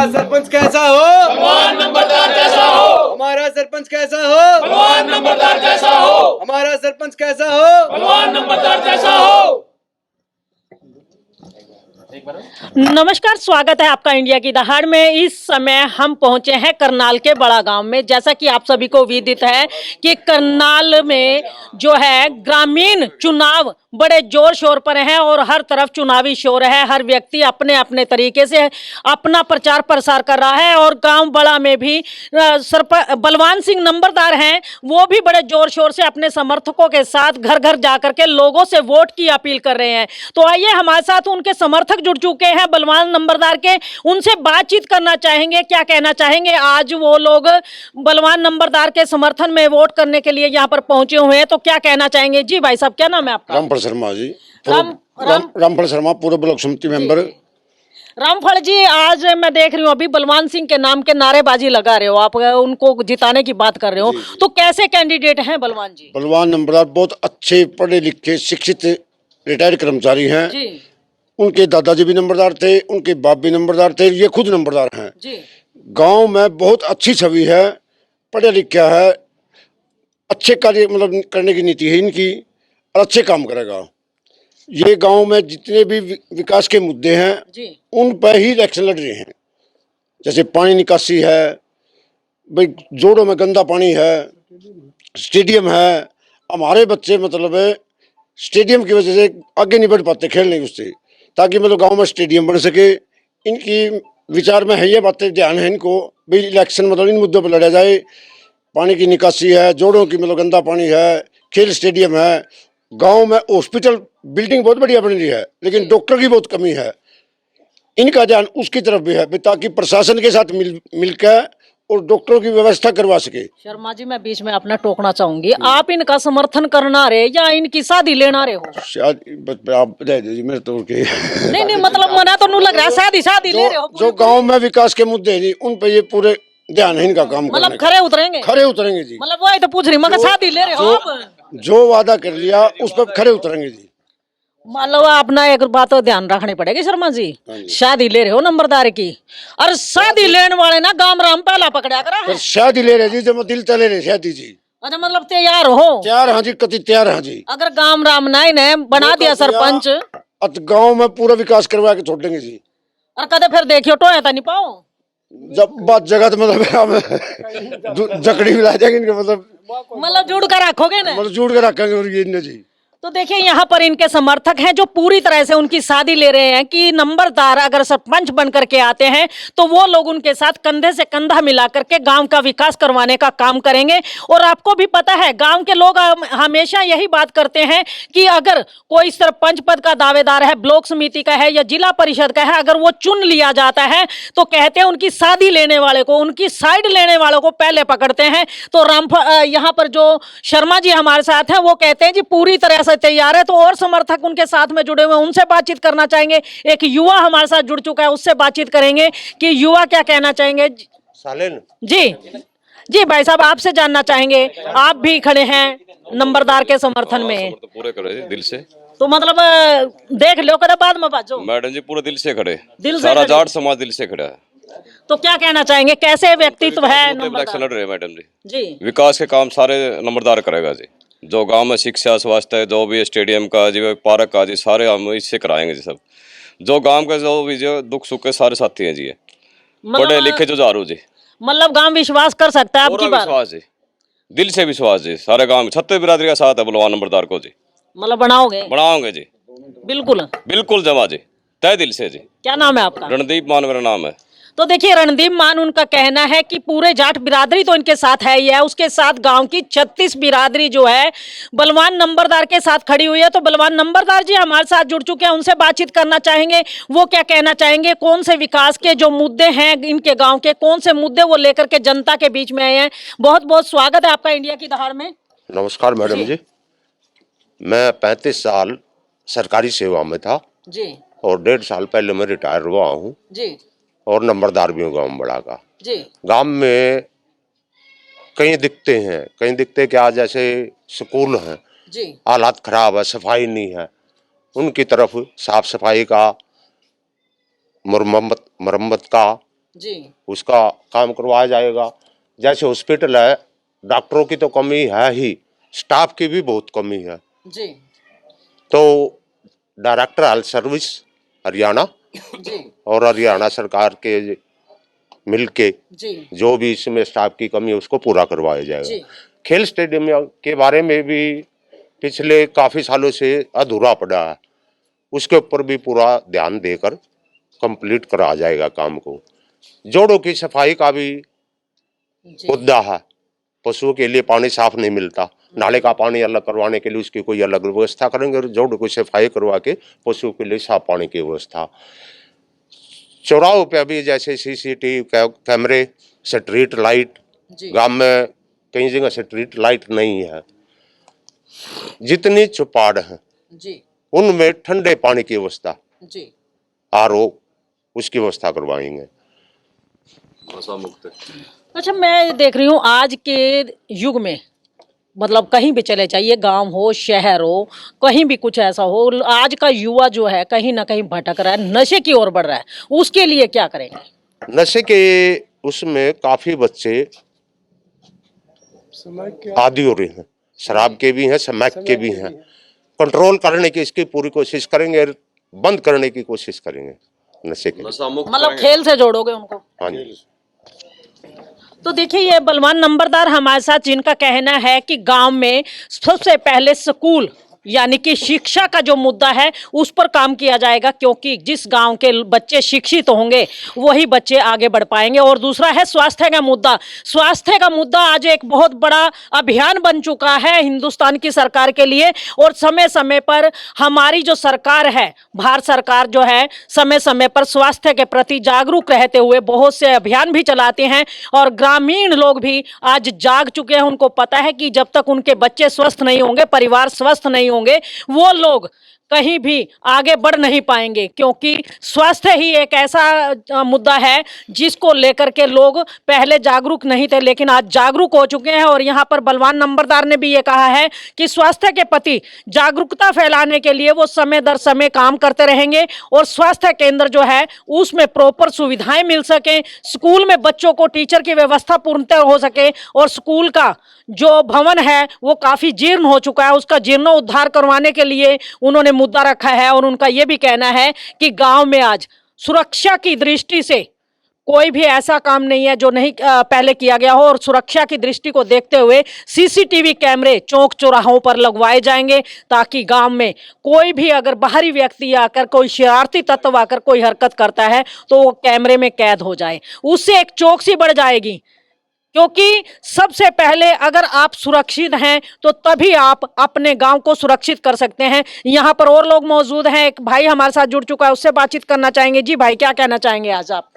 हमारा सरपंच कैसा हो? बलवान नंबरदार जैसा हो। हमारा सरपंच कैसा हो? बलवान नंबरदार जैसा हो। हमारा सरपंच कैसा हो? बलवान नंबरदार जैसा हो। नमस्कार, स्वागत है आपका इंडिया की दहाड़ में। इस समय हम पहुंचे हैं करनाल के बड़ा गांव में। जैसा कि आप सभी को विदित है कि करनाल में जो है ग्रामीण चुनाव बड़े जोर शोर पर हैं और हर तरफ चुनावी शोर है। हर व्यक्ति अपने अपने तरीके से अपना प्रचार प्रसार कर रहा है और गांव बड़ा में भी बलवान सिंह नंबरदार हैं, वो भी बड़े जोर शोर से अपने समर्थकों के साथ घर घर जाकर के लोगों से वोट की अपील कर रहे हैं। तो आइए, हमारे साथ उनके समर्थक जुड़ चुके हैं बलवान नंबरदार के, उनसे बातचीत करना चाहेंगे। क्या कहना चाहेंगे? आज वो लोग बलवान नंबरदार के समर्थन में वोट करने के लिए यहाँ पर पहुंचे हुए हैं, तो क्या कहना चाहेंगे? जी भाई साहब, क्या नाम है आपका? रामफल शर्मा जी। रामफल शर्मा, पूर्व ब्लॉक समिति मेंबर। रामफल जी, आज मैं देख रही हूँ अभी बलवान सिंह के नाम के नारेबाजी लगा रहे हो आप, उनको जिताने की बात कर रहे हो, तो कैसे कैंडिडेट हैं बलवान जी? बलवान नंबरदार बहुत अच्छे पढ़े लिखे शिक्षित रिटायर्ड कर्मचारी हैं जी। उनके दादाजी भी नंबरदार थे, उनके बाप भी नंबरदार थे, ये खुद नंबरदार हैं जी। गांव में बहुत अच्छी छवि है, पढ़े लिखा है, अच्छे कार्य मतलब करने की नीति है इनकी और अच्छे काम करेगा। ये गांव में जितने भी विकास के मुद्दे हैं जी। उन पर ही इलेक्शन लड़ रहे हैं। जैसे पानी निकासी है, भाई जोड़ों में गंदा पानी है, स्टेडियम है, हमारे बच्चे मतलब स्टेडियम की वजह से आगे नहीं बढ़ पाते खेलने उससे, ताकि मतलब गांव में स्टेडियम बन सके। इनकी विचार में है ये बातें, ध्यान है इनको भाई इलेक्शन मतलब इन मुद्दों पर लड़ा जाए। पानी की निकासी है, जोड़ों की मतलब गंदा पानी है, खेल स्टेडियम है, गांव में हॉस्पिटल बिल्डिंग बहुत बढ़िया बन रही है, लेकिन डॉक्टर की बहुत कमी है। इनका ध्यान उसकी तरफ भी है ताकि प्रशासन के साथ मिलकर और डॉक्टरों की व्यवस्था करवा सके। शर्मा जी, मैं बीच में अपना टोकना चाहूंगी, आप इनका समर्थन करना रहे या इनकी शादी लेना रहे हो? शादी आप बता दीजिए मेरे तो के नहीं, मतलब मना तो नहीं लग रहा है, शादी ले रहे हो? जो गांव में विकास के मुद्दे हैं उन पे ये पूरे ध्यान है इनका काम। मतलब खरे उतरेंगे? खरे उतरेंगे जी। मतलब वही तो पूछ रही, मगर शादी ले रहे हो आप? जो वादा कर लिया उस पर खरे उतरेंगे जी। मतलब अपना एक बात तो ध्यान रखनी पड़ेगी शर्मा जी, शादी ले रहे हो नंबरदार की, और शादी लेने वाले ना गाम राम पहला पकड़ा करा है। शादी ले रहे जी, जब दिल तले रहे शादी जी। अच्छा, मतलब तैयार हो? तैयार हाँ जी, कति तैयार हाँ जी। अगर गाम राम नाई ने बना दिया सरपंच, गांव में पूरा विकास करवा के छोड़ देंगे जी। और कदे फिर देखियो टोया तो नहीं पाओ जब बात जगह तो मतलब जकड़ी भी ला जाएंगे मतलब जुड़ कर रखोगे ना, मतलब जुड़ के रखेंगे और ये जी। तो देखिए, यहाँ पर इनके समर्थक हैं जो पूरी तरह से उनकी शादी ले रहे हैं कि नंबरदार अगर सरपंच बन करके आते हैं तो वो लोग उनके साथ कंधे से कंधा मिला करके गांव का विकास करवाने का काम करेंगे। और आपको भी पता है, गांव के लोग हमेशा यही बात करते हैं कि अगर कोई सरपंच पद का दावेदार है, ब्लॉक समिति का है या जिला परिषद का है, अगर वो चुन लिया जाता है तो कहते हैं उनकी शादी लेने वाले को, उनकी साइड लेने वालों को पहले पकड़ते हैं। तो यहाँ पर जो शर्मा जी हमारे साथ हैं, वो कहते हैं जी पूरी तरह तैयार है। तो और समर्थक उनके साथ में जुड़े हुए हैं, उनसे बातचीत करना चाहेंगे। एक युवा हमारे साथ जुड़ चुका है, उससे बातचीत करेंगे कि युवा क्या कहना चाहेंगे। सालेन जी भाई साहब, आपसे जानना चाहेंगे, आप भी खड़े हैं नंबरदार के समर्थन में? तो पूरे खड़े दिल से, तो मतलब देख लो कदा बाद में बाजो। मैडम जी पूरे दिल से खड़े, दिल से सारा खड़े। जाट समाज दिल से खड़ा है। तो क्या कहना चाहेंगे, कैसे व्यक्तित्व है इलेक्शन लड़ रहे हैं मैडम जी। जी। विकास के काम सारे नंबरदार करेगा जी। जो गांव में शिक्षा स्वास्थ्य जो भी स्टेडियम का जी, पार्क का जी, सारे हम इससे कराएंगे जी। सब जो गांव के जो भी जो दुख सुख के सारे साथी हैं जी, पढ़े लिखे जो जारू जी। मतलब गांव विश्वास कर सकता है आपकी बात? विश्वास जी, दिल से विश्वास जी। सारे गांव में छत्तीस बिरादरी का साथ है बलवान नंबरदार को जी। मतलब बनाओगे जी, बिल्कुल जमा जी, तय दिल से जी। क्या नाम है आपका? रणदीप मान मेरा नाम है। तो देखिए, रणदीप मान उनका कहना है कि पूरे जाट बिरादरी तो इनके साथ है ही है, उसके साथ गांव की 36 बिरादरी जो है बलवान नंबरदार के साथ खड़ी हुई है। तो बलवान नंबरदार जी हमारे साथ जुड़ चुके हैं, उनसे बातचीत करना चाहेंगे। वो क्या कहना चाहेंगे, कौन से विकास के जो मुद्दे हैं इनके गांव के, कौन से मुद्दे वो लेकर के जनता के बीच में आए हैं। बहुत बहुत स्वागत है आपका इंडिया की दहाड़ में। नमस्कार मैडम जी। मैं 35 साल सरकारी सेवा में था जी, और 1.5 साल पहले मैं रिटायर हुआ हूँ जी, और नंबरदार भी हूँ गाँव बड़ा का जी। गांव में कई दिखते हैं, कई दिखते क्या, जैसे स्कूल हैं जी, हालात खराब है, सफाई नहीं है, उनकी तरफ साफ सफाई का, मरम्मत का जी उसका काम करवाया जाएगा। जैसे हॉस्पिटल है, डॉक्टरों की तो कमी है ही, स्टाफ की भी बहुत कमी है। जी तो डायरेक्टर हेल्थ सर्विस हरियाणा जी और हरियाणा सरकार के मिलके जी जो भी इसमें स्टाफ की कमी है उसको पूरा करवाया जी जाएगा। खेल स्टेडियम के बारे में भी पिछले काफी सालों से अधूरा पड़ा है, उसके ऊपर भी पूरा ध्यान देकर कंप्लीट करा जाएगा काम को। जोड़ों की सफाई का भी जी मुद्दा है, पशुओं के लिए पानी साफ नहीं मिलता, नाले का पानी अलग करवाने के लिए उसकी कोई अलग व्यवस्था करेंगे और जोड़ों की सफाई करवा के पशुओं के लिए साफ पानी की व्यवस्था। चौराहों पे अभी जैसे सीसीटीवी कैमरे, स्ट्रीट लाइट, जी गांव में कई जगह स्ट्रीट लाइट नहीं है। जितनी चौपाड़ है जी उनमें ठंडे पानी की व्यवस्था, जी आरओ, उसकी व्यवस्था करवाएंगे। नशा मुक्त। अच्छा, मैं देख रही हूँ आज के युग में, मतलब कहीं भी चले जाइए, गांव हो शहर हो, कहीं भी कुछ ऐसा हो, आज का युवा जो है कहीं ना कहीं भटक रहा है, नशे की ओर बढ़ रहा है। उसके लिए क्या करेंगे? नशे के उसमें काफी बच्चे आदी हो रहे हैं, शराब के भी हैं, स्मैक के भी हैं। कंट्रोल करने की इसकी पूरी कोशिश करेंगे, बंद करने की कोशिश करेंगे नशे के। नशा मुक्त मतलब खेल से जोड़ोगे उनको? हाँ जी। तो देखिए, ये बलवान नंबरदार हमारे साथ, जिनका कहना है कि गांव में सबसे पहले स्कूल यानी कि शिक्षा का जो मुद्दा है उस पर काम किया जाएगा, क्योंकि जिस गांव के बच्चे शिक्षित होंगे वही बच्चे आगे बढ़ पाएंगे। और दूसरा है स्वास्थ्य का मुद्दा। स्वास्थ्य का मुद्दा आज एक बहुत बड़ा अभियान बन चुका है हिंदुस्तान की सरकार के लिए, और समय समय पर हमारी जो सरकार है, भारत सरकार जो है, समय समय पर स्वास्थ्य के प्रति जागरूक रहते हुए बहुत से अभियान भी चलाते हैं। और ग्रामीण लोग भी आज जाग चुके हैं, उनको पता है कि जब तक उनके बच्चे स्वस्थ नहीं होंगे, परिवार स्वस्थ नहीं होंगे, वो लोग कहीं भी आगे बढ़ नहीं पाएंगे। क्योंकि स्वास्थ्य ही एक ऐसा मुद्दा है जिसको लेकर के लोग पहले जागरूक नहीं थे, लेकिन आज जागरूक हो चुके हैं। और यहाँ पर बलवान नंबरदार ने भी ये कहा है कि स्वास्थ्य के प्रति जागरूकता फैलाने के लिए वो समय दर समय काम करते रहेंगे, और स्वास्थ्य केंद्र जो है उसमें प्रॉपर सुविधाएं मिल सके, स्कूल में बच्चों को टीचर की व्यवस्था पूर्णतः हो सके, और स्कूल का जो भवन है वो काफी जीर्ण हो चुका है, उसका जीर्णोद्धार करवाने के लिए उन्होंने मुद्दा रखा है। और उनका यह भी कहना है कि गांव में आज सुरक्षा की दृष्टि से कोई भी ऐसा काम नहीं है जो नहीं पहले किया गया हो, और सुरक्षा की दृष्टि को देखते हुए सीसीटीवी कैमरे चौक चौराहों पर लगवाए जाएंगे, ताकि गांव में कोई भी अगर बाहरी व्यक्ति आकर, कोई शरारती तत्व आकर कोई हरकत करता है तो वो कैमरे में कैद हो जाए। उससे एक चौकसी बढ़ जाएगी, क्योंकि सबसे पहले अगर आप सुरक्षित हैं तो तभी आप अपने गांव को सुरक्षित कर सकते हैं। यहाँ पर और लोग मौजूद हैं, एक भाई हमारे साथ जुड़ चुका है, उससे बातचीत करना चाहेंगे। जी भाई, क्या कहना चाहेंगे आज आप?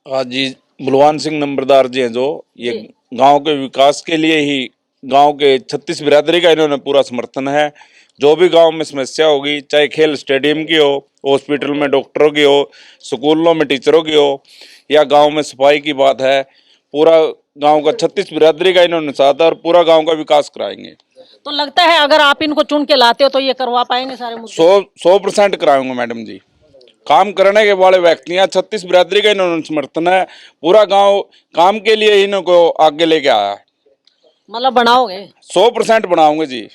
आज जी बलवान सिंह नंबरदार जी हैं, जो ये गांव के विकास के लिए ही, गांव के 36 बिरादरी का इन्होंने पूरा समर्थन है। जो भी गांव में समस्या होगी, चाहे खेल स्टेडियम की हो, हॉस्पिटल में डॉक्टरों की हो, स्कूलों में टीचरों की हो, या गांव में सफाई की बात है, पूरा गांव का 36 बिरादरी का इन्होंने साथ है और पूरा गांव का विकास कराएंगे। तो लगता है अगर आप इनको चुन के लाते हो तो ये करवा पाएंगे सारे मुद्दे? 100% कराएंगे मैडम जी। काम करने के वाले व्यक्ति हैं, 36 बिरादरी का इन्होंने समर्थन है, पूरा गांव काम के लिए इनको आगे लेके आया है। मतलब बनाओगे? 100% बनाओगे जी,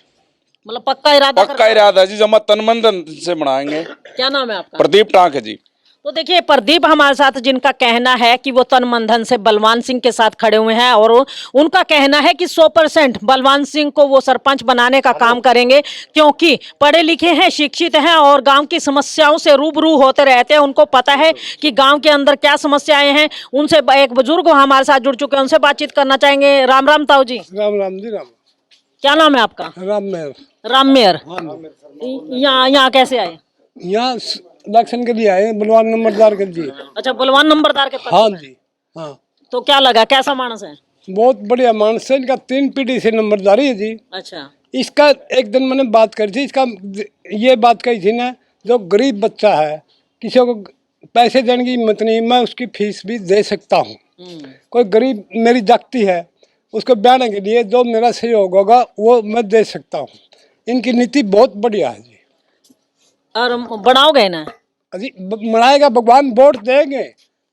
मतलब पक्का इरादा? पक्का इरादा जी, जमा तन मन धन से बनाएंगे। क्या नाम है आपका? प्रदीप टांक है जी। तो देखिए, प्रदीप हमारे साथ, जिनका कहना है कि वो तन मन धन से बलवान सिंह के साथ खड़े हुए हैं, और उनका कहना है कि 100% बलवान सिंह को वो सरपंच बनाने का काम करेंगे, क्योंकि पढ़े लिखे हैं, शिक्षित हैं, और गांव की समस्याओं से रूबरू होते रहते हैं। उनको पता है कि गांव के अंदर क्या समस्याएं हैं। उनसे एक बुजुर्ग हमारे साथ जुड़ चुके हैं, उनसे बातचीत करना चाहेंगे। राम राम ताऊ जी। राम राम जी राम। क्या नाम है आपका? राम मेहर। राम मेहर। यहाँ कैसे आए? यहाँ इलेक्शन के लिए आए, बलवान नंबरदार के लिए। अच्छा, बलवान नंबरदार के पास? हाँ जी, हाँ। तो क्या लगा, कैसा मानस है? बहुत बढ़िया मानस है इनका, 3 पीढ़ी से नंबरदारी है जी। अच्छा। इसका एक दिन मैंने बात करी थी, इसका ये बात कही थी ना, जो गरीब बच्चा है, किसी को पैसे देने की हिम्मत नहीं, मैं उसकी फीस भी दे सकता हूँ। कोई गरीब मेरी जागती है, उसको ब्याने के लिए जो मेरा सहयोग होगा वो मैं दे सकता हूँ। इनकी नीति बहुत बढ़िया है जी। और बनाओगे ना? अजी बनाएगा भगवान, वोट देंगे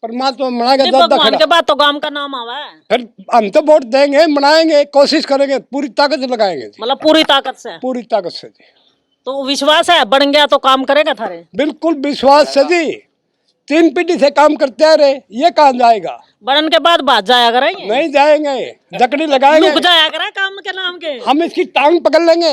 परमात्मा बनाएगा नहीं, जब भगवान तक के बाद तो गांव का नाम आवा है, फिर हम तो वोट देंगे, मनाएंगे, कोशिश करेंगे, पूरी ताकत लगाएंगे जी, मतलब पूरी ताकत से। पूरी ताकत से जी। तो विश्वास है बन गया तो काम करेगा थारे? बिल्कुल विश्वास से जी, 3 पीढ़ी से काम करते आ रहे, ये कहाँ जाएगा? बनने के बाद बात जाया करेंगे, नहीं जाएंगे, जकड़ी लगाएंगे, लुक जाया करे काम के नाम के, हम इसकी टांग पकड़ लेंगे।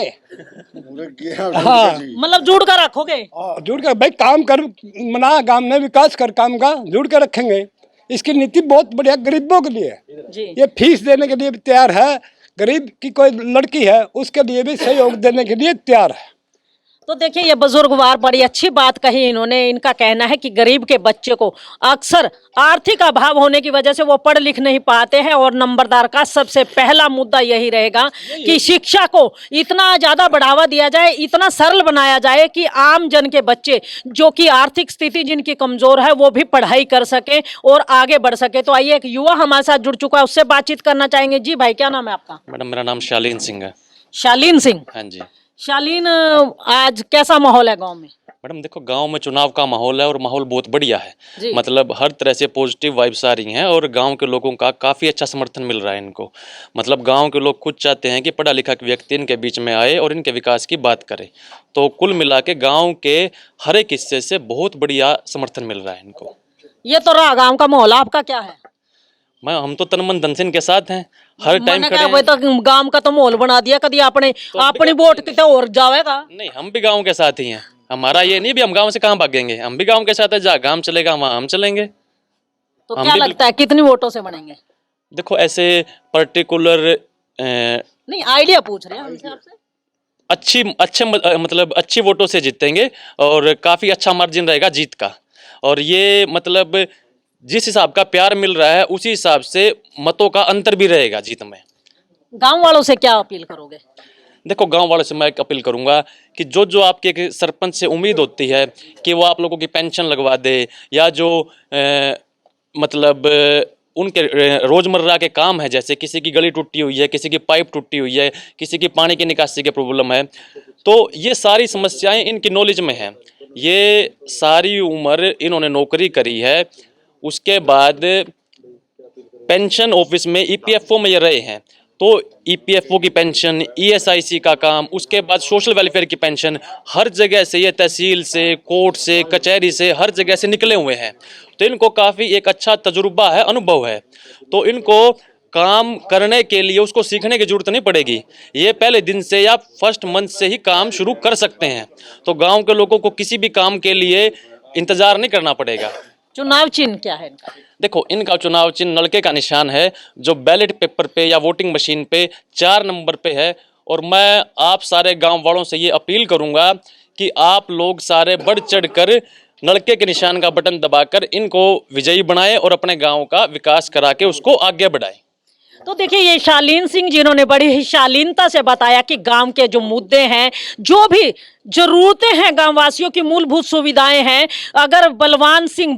हाँ, मतलब जुड़ कर रखोगे। जुड़ कर भाई काम कर, मना गांव में विकास कर, काम का जुड़ कर रखेंगे। इसकी नीति बहुत बढ़िया गरीबों के लिए, जी ये फीस देने के लिए भी तैयार है, गरीब की कोई लड़की है उसके लिए भी सहयोग देने के लिए तैयार है। तो देखिए ये बुजुर्गवार बड़ी अच्छी बात कही इन्होंने। इनका कहना है कि गरीब के बच्चे को अक्सर आर्थिक अभाव होने की वजह से वो पढ़ लिख नहीं पाते हैं, और नंबरदार का सबसे पहला मुद्दा यही रहेगा कि शिक्षा को इतना ज़्यादा बढ़ावा दिया जाए, इतना सरल बनाया जाए कि आम जन के बच्चे जो कि आर्थिक स्थिति जिनकी कमज़ोर है वो भी पढ़ाई कर सके और आगे बढ़ सके। तो आइए एक युवा हमारे साथ जुड़ चुका है, उससे बातचीत करना चाहेंगे। जी भाई, क्या नाम है आपका? मैडम मेरा नाम शालीन सिंह है। शालीन सिंह। हाँ जी शालीन, आज कैसा माहौल है गांव में? मैडम देखो, गांव में चुनाव का माहौल है और माहौल बहुत बढ़िया है। जी। मतलब हर तरह से पॉजिटिव वाइब्स आ रही हैं और गांव के लोगों का काफ़ी अच्छा समर्थन मिल रहा है इनको। मतलब गांव के लोग खुद चाहते हैं कि पढ़ा लिखा व्यक्ति इनके बीच में आए और इनके विकास की बात करे। तो कुल मिला के गाँव के हर एक हिस्से से बहुत बढ़िया समर्थन मिल रहा है इनको। ये तो रहा गांव का माहौल, आपका क्या है? हम तो तन मन धन से इनके साथ हैं, हर टाइम खड़े हैं। तो गांव का तो माहौल बना दिया, कभी अपने अपनी वोट कितने और जाएगा? नहीं, हम भी गाँव के साथ ही हैं। हमारा ये नहीं भी हम गाँव से कहाँ भागेंगे, हम भी गाँव के साथ है। जहाँ गाँव चलेगा वहाँ हम चलेंगे। तो क्या लगता है कितनी वोटों से बनेंगे? देखो ऐसे पर्टिकुलर नहीं, आइडिया पूछ रहे हैं हमसे आपसे। मतलब अच्छी वोटों से जीतेंगे और काफ़ी अच्छा मार्जिन रहेगा जीत का। और ये मतलब जिस हिसाब का प्यार मिल रहा है उसी हिसाब से मतों का अंतर भी रहेगा जीत में। गांव वालों से क्या अपील करोगे? देखो, गांव वालों से मैं एक अपील करूंगा कि जो आपके एक सरपंच से उम्मीद होती है कि वो आप लोगों की पेंशन लगवा दे, या जो मतलब उनके रोज़मर्रा के काम है, जैसे किसी की गली टूटी हुई है, किसी की पाइप टूटी हुई है, किसी की पानी की निकासी की प्रॉब्लम है, तो ये सारी समस्याएं इनकी नॉलेज में हैं। ये सारी उम्र इन्होंने नौकरी करी है, उसके बाद पेंशन ऑफिस में ईपीएफओ में ये रहे हैं, तो ईपीएफओ की पेंशन, ईएसआईसी का काम, उसके बाद सोशल वेलफेयर की पेंशन, हर जगह से ये तहसील से, कोर्ट से, कचहरी से, हर जगह से निकले हुए हैं। तो इनको काफ़ी एक अच्छा तजुर्बा है, अनुभव है। तो इनको काम करने के लिए उसको सीखने की जरूरत नहीं पड़ेगी। ये पहले दिन से या फर्स्ट मंथ से ही काम शुरू कर सकते हैं। तो गाँव के लोगों को किसी भी काम के लिए इंतजार नहीं करना पड़ेगा। चुनाव चिन्ह क्या है इनका? देखो, इनका चुनाव चिन्ह नलके का निशान है, जो बैलेट पेपर पे या वोटिंग मशीन पे 4 नंबर पे है। और मैं आप सारे गांव वालों से ये अपील करूंगा कि आप लोग सारे बढ़ चढ़ कर नलके के निशान का बटन दबाकर इनको विजयी बनाएं और अपने गांव का विकास करा के उसको आगे बढ़ाएं। तो देखिए ये शालीन सिंह जिन्होंने बड़ी ही शालीनता से बताया कि गांव के जो मुद्दे हैं, जो भी जरूरतें हैं, गांव वासियों की मूलभूत सुविधाएं हैं, अगर बलवान सिंह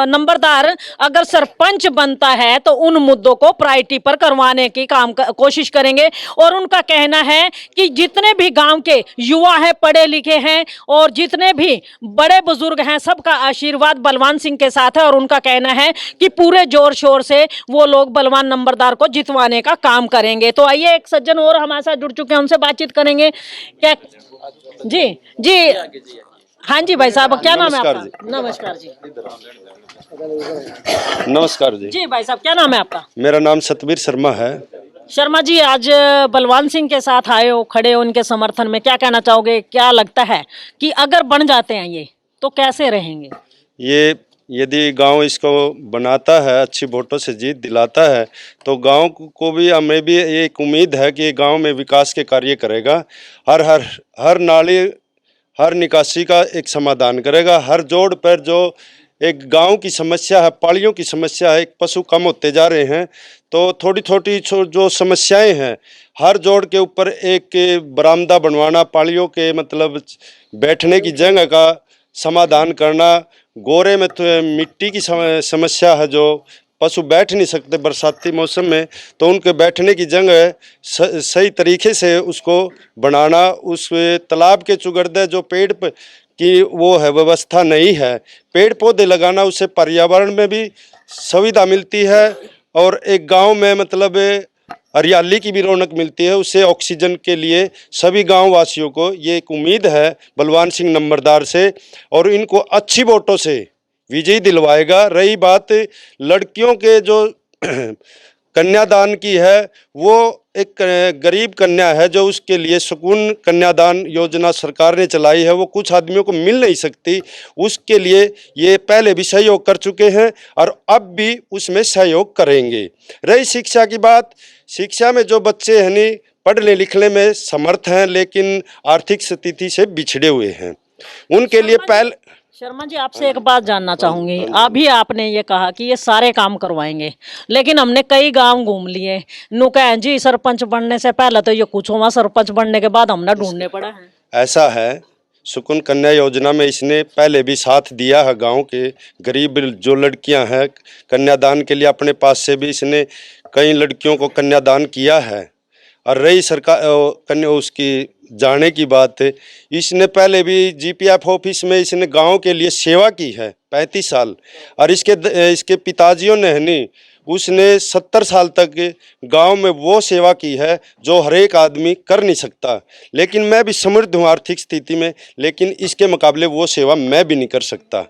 नंबरदार अगर सरपंच बनता है तो उन मुद्दों को प्रायोरिटी पर करवाने की कोशिश करेंगे। और उनका कहना है कि जितने भी गांव के युवा हैं, पढ़े लिखे हैं, और जितने भी बड़े बुजुर्ग हैं, सबका आशीर्वाद बलवान सिंह के साथ है। और उनका कहना है कि पूरे जोर शोर से वो लोग बलवान नंबरदार को जितवाने का काम करेंगे। तो आइए एक सज्जन और हमारे साथ जुड़ चुके हैं, उनसे बातचीत करेंगे। क्या जी जी हाँ जी भाई साहब, क्या नाम है आपका? नमस्कार जी। नमस्कार जी। जी भाई साहब, क्या नाम है आपका? मेरा नाम सतबीर शर्मा है। शर्मा जी, आज बलवान सिंह के साथ आए हो, खड़े हो उनके समर्थन में, क्या कहना चाहोगे? क्या लगता है कि अगर बन जाते हैं ये तो कैसे रहेंगे? ये यदि गांव इसको बनाता है, अच्छी वोटों से जीत दिलाता है, तो गांव को भी, हमें भी एक उम्मीद है कि गांव में विकास के कार्य करेगा। हर नाली, हर निकासी का एक समाधान करेगा। हर जोड़ पर जो एक गांव की समस्या है, पालियों की समस्या है, एक पशु कम होते जा रहे हैं, तो थोड़ी थोड़ी जो समस्याएं हैं, हर जोड़ के ऊपर एक बरामदा बनवाना, पालियों के मतलब बैठने की जगह का समाधान करना, गोरे में तो मिट्टी की समस्या है जो पशु बैठ नहीं सकते बरसाती मौसम में, तो उनके बैठने की जगह सही तरीके से उसको बनाना, उस तालाब के चुगर्दे जो पेड़ की वो है व्यवस्था नहीं है, पेड़ पौधे लगाना, उससे पर्यावरण में भी सुविधा मिलती है और एक गांव में मतलब हरियाली की भी रौनक मिलती है। उससे ऑक्सीजन के लिए सभी गांव वासियों को ये एक उम्मीद है बलवान सिंह नंबरदार से, और इनको अच्छी वोटों से विजयी दिलवाएगा। रही बात लड़कियों के जो कन्यादान की है, वो एक गरीब कन्या है जो उसके लिए सुकून कन्यादान योजना सरकार ने चलाई है, वो कुछ आदमियों को मिल नहीं सकती, उसके लिए ये पहले भी सहयोग कर चुके हैं और अब भी उसमें सहयोग करेंगे। रही शिक्षा की बात, शिक्षा में जो बच्चे हैं नहीं पढ़ने लिखने में समर्थ हैं लेकिन आर्थिक स्थिति से बिछड़े हुए हैं, उनके लिए पहले। शर्मा जी, आपसे एक बात जानना चाहूंगी। अभी आपने ये कहा कि ये सारे काम करवाएंगे, लेकिन हमने कई गांव घूम लिए, नु कहें जी सरपंच बनने से पहले तो ये कुछ हुआ, सरपंच बनने के बाद हमने ढूंढने पड़ा है। ऐसा है, सुकून कन्या योजना में इसने पहले भी साथ दिया है। गांव के गरीब जो लड़कियां हैं कन्यादान के लिए अपने पास से भी इसने कई लड़कियों को कन्यादान किया है। और रही सरकार कन्या उसकी जाने की बात, इसने पहले भी जीपीएफ ऑफिस में इसने गांव के लिए सेवा की है 35 साल, और इसके पिताजियों ने नहीं, उसने 70 साल तक गांव में वो सेवा की है जो हर एक आदमी कर नहीं सकता। लेकिन मैं भी समृद्ध हूँ आर्थिक स्थिति में, लेकिन इसके मुकाबले वो सेवा मैं भी नहीं कर सकता।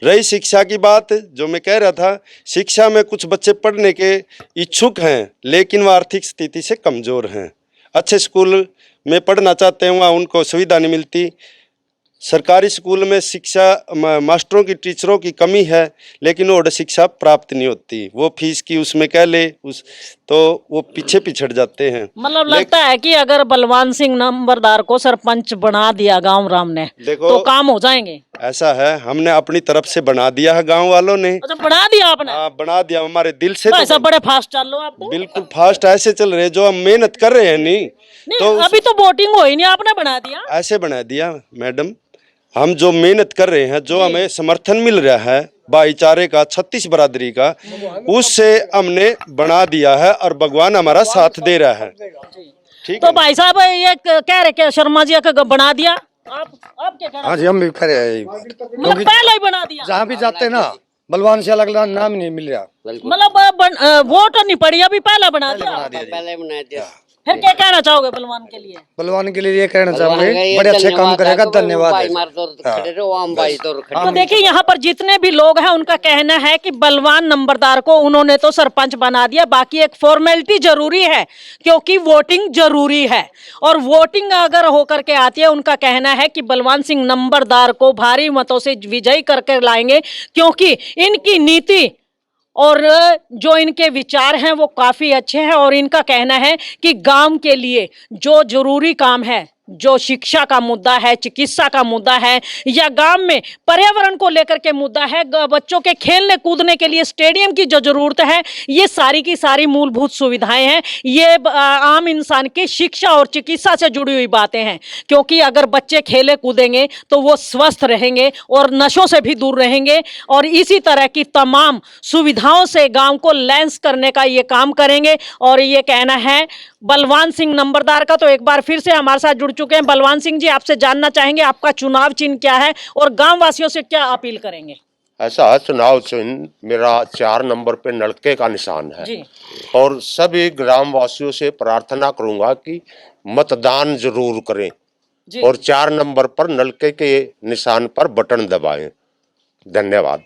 रही शिक्षा की बात, जो मैं कह रहा था, शिक्षा में कुछ बच्चे पढ़ने के इच्छुक हैं लेकिन वह आर्थिक स्थिति से कमज़ोर हैं, अच्छे स्कूल में पढ़ना चाहते हैं, वहाँ उनको सुविधा नहीं मिलती। सरकारी स्कूल में शिक्षा मास्टरों की टीचरों की कमी है लेकिन वो शिक्षा प्राप्त नहीं होती, वो फीस की उसमें कह ले तो वो पीछे पिछड़ जाते हैं। मतलब लगता है कि अगर बलवान सिंह नंबरदार को सरपंच बना दिया गांव राम ने तो काम हो जाएंगे। ऐसा है, हमने अपनी तरफ से बना दिया है, गांव वालों ने। अच्छा, बना दिया आपने? हाँ, बना दिया हमारे दिल से। ऐसा बड़े फास्ट चल लो आप तो। बिल्कुल फास्ट ऐसे चल रहे जो हम मेहनत कर रहे हैं नहीं तो अभी तो वोटिंग हो ही नहीं, आपने बना दिया। ऐसे बना दिया मैडम, हम जो मेहनत कर रहे हैं, जो हमें समर्थन मिल रहा है भाईचारे का 36 बरादरी का, उससे हमने बना दिया है और भगवान हमारा साथ दे रहा है। ठीक तो भाई साहब ये कह रहे कि शर्मा जी का बना दिया, आप क्या कह रहे हैं? हाँ जी, हम भी करे, मतलब पहले ही बना दिया। जहाँ भी जाते हैं ना बलवान से अलग नाम नहीं मिल रहा, मतलब वोट नहीं पड़ी, अभी पहले बना दिया। पहले बना दिया। फिर क्या कहना चाहोगे बलवान के लिए? बलवान के लिए ये कहना चाहूंगे बड़े अच्छे काम करेगा, धन्यवाद। तो देखिए यहाँ पर जितने भी लोग हैं उनका कहना है कि बलवान नंबरदार को उन्होंने तो सरपंच बना दिया, बाकी एक फॉर्मेलिटी जरूरी है क्योंकि वोटिंग जरूरी है, और वोटिंग अगर होकर के आती है, उनका कहना है कि बलवान सिंह नंबरदार को भारी मतों से विजयी करके लाएंगे क्योंकि इनकी नीति और जो इनके विचार हैं वो काफ़ी अच्छे हैं, और इनका कहना है कि गांव के लिए जो जरूरी काम है, जो शिक्षा का मुद्दा है, चिकित्सा का मुद्दा है, या गांव में पर्यावरण को लेकर के मुद्दा है, बच्चों के खेलने कूदने के लिए स्टेडियम की जो जरूरत है, ये सारी की सारी मूलभूत सुविधाएं हैं। ये आम इंसान की शिक्षा और चिकित्सा से जुड़ी हुई बातें हैं, क्योंकि अगर बच्चे खेले कूदेंगे तो वो स्वस्थ रहेंगे और नशों से भी दूर रहेंगे, और इसी तरह की तमाम सुविधाओं से गाँव को लैस करने का ये काम करेंगे। और ये कहना है बलवान सिंह नंबरदार का। तो एक बार फिर से हमारे साथ जुड़ चुके हैं बलवान सिंह जी, आपसे जानना चाहेंगे आपका चुनाव चिन्ह क्या है और गांव वासियों से क्या अपील करेंगे? ऐसा है, चुनाव चिन्ह मेरा 4 नंबर पे नलके का निशान है जी। और सभी ग्राम वासियों से प्रार्थना करूंगा कि मतदान जरूर करें जी। और 4 नंबर पर नलके के निशान पर बटन दबाएं। धन्यवाद।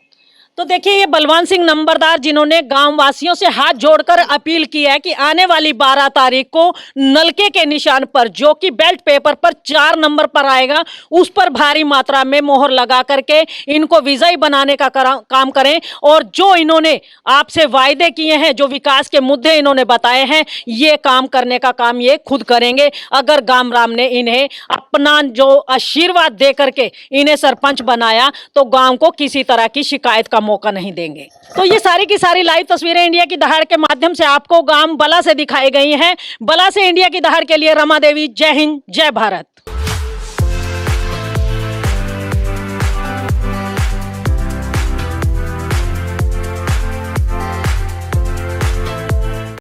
तो देखिए ये बलवान सिंह नंबरदार जिन्होंने गांव वासियों से हाथ जोड़कर अपील की है कि आने वाली 12 तारीख को नलके के निशान पर, जो कि बेल्ट पेपर पर 4 नंबर पर आएगा, उस पर भारी मात्रा में मोहर लगा करके इनको विजयी बनाने का काम करें, और जो इन्होंने आपसे वायदे किए हैं, जो विकास के मुद्दे इन्होंने बताए हैं, ये काम करने का काम ये खुद करेंगे। अगर गांव राम ने इन्हें अपना जो आशीर्वाद दे करके इन्हें सरपंच बनाया तो गांव को किसी तरह की शिकायत का मौका नहीं देंगे। तो ये सारी की सारी लाइव तस्वीरें इंडिया की दहाड़ के माध्यम से आपको गांव बला से दिखाई गई हैं। बला से इंडिया की दहाड़ के लिए रमा देवी, जय हिंद, जय भारत।